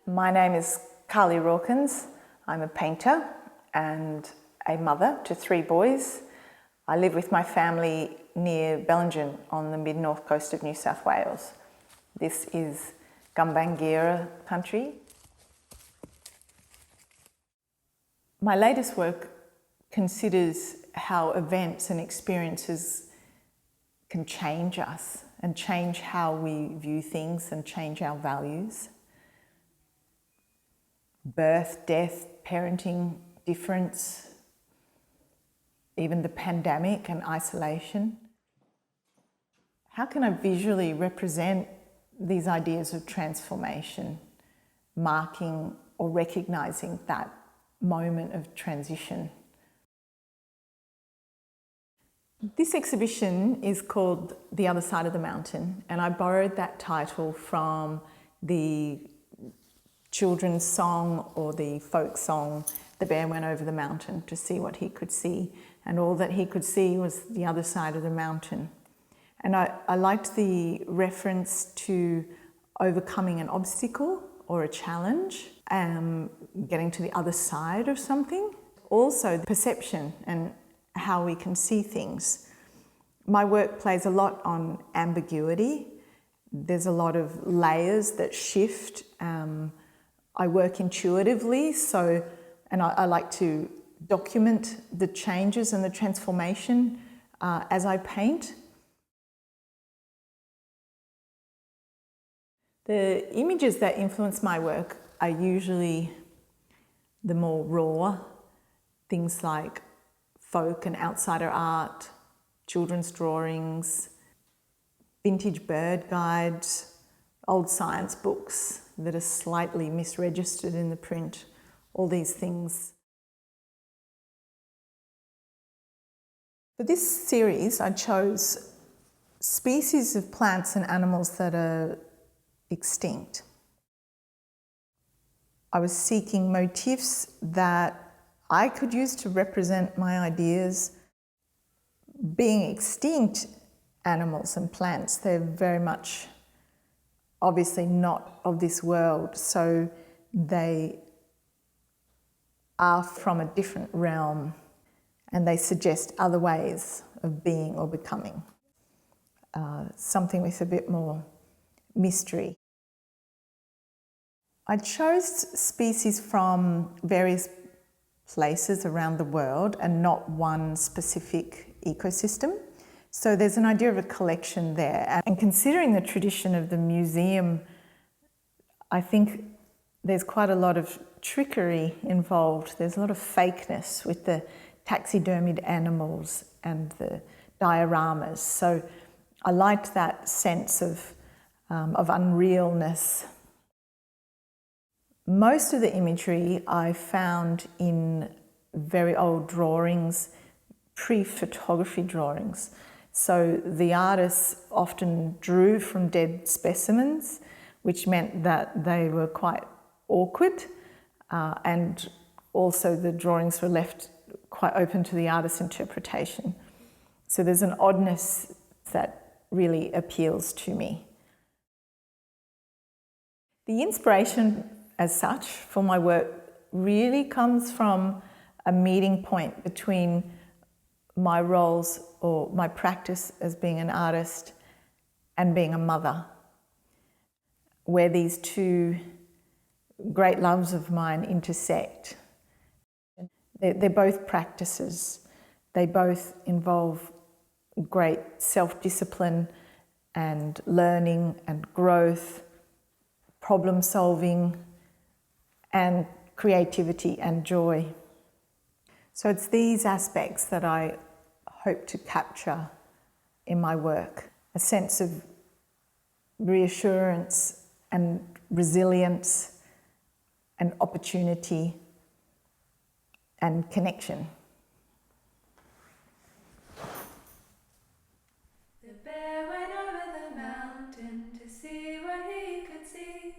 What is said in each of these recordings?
My name is Karlee Rawkins. I'm a painter and a mother to 3 boys. I live with my family near Bellingen on the mid-north coast of New South Wales. This is Gumbaynggirra country. My latest work considers how events and experiences can change us and change how we view things and change our values. Birth, death, parenting, difference, even the pandemic and isolation. How can I visually represent these ideas of transformation, marking or recognizing that moment of transition? This exhibition is called The Other Side of the Mountain, and I borrowed that title from the children's song or the folk song, The Bear Went Over the Mountain to see what he could see, and all that he could see was the other side of the mountain. And I liked the reference to overcoming an obstacle or a challenge, getting to the other side of something. Also, the perception and how we can see things. My work plays a lot on ambiguity. There's a lot of layers that shift. I work intuitively, and I like to document the changes and the transformation as I paint. The images that influence my work are usually the more raw, things like folk and outsider art, children's drawings, vintage bird guides, old science books that are slightly misregistered in the print, all these things. For this series, I chose species of plants and animals that are extinct. I was seeking motifs that I could use to represent my ideas. Being extinct animals and plants, they're very much obviously not of this world, so they are from a different realm and they suggest other ways of being or becoming. Something with a bit more mystery. I chose species from various places around the world and not one specific ecosystem. So there's an idea of a collection there. And considering the tradition of the museum, I think there's quite a lot of trickery involved. There's a lot of fakeness with the taxidermied animals and the dioramas. So I liked that sense of unrealness. Most of the imagery I found in very old drawings, pre-photography drawings. So the artists often drew from dead specimens, which meant that they were quite awkward, and also the drawings were left quite open to the artist's interpretation. So there's an oddness that really appeals to me. The inspiration as such for my work really comes from a meeting point between my roles or my practice as being an artist and being a mother, where these two great loves of mine intersect. They're both practices. They both involve great self-discipline and learning and growth, problem solving, and creativity and joy. So it's these aspects that I hope to capture in my work. A sense of reassurance and resilience and opportunity and connection. The bear went over the mountain to see what he could see.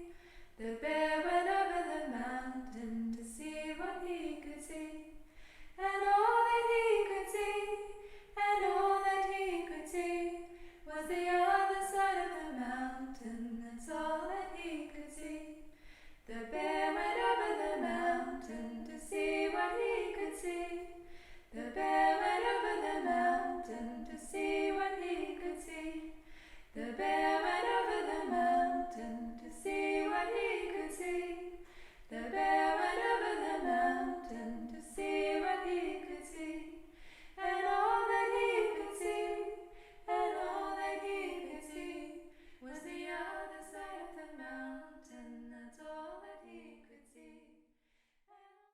The bear went over the mountain to see what he could see. And all that he could see, and all that he could see, was the other side of the mountain. That's all that he could see. The bear The bear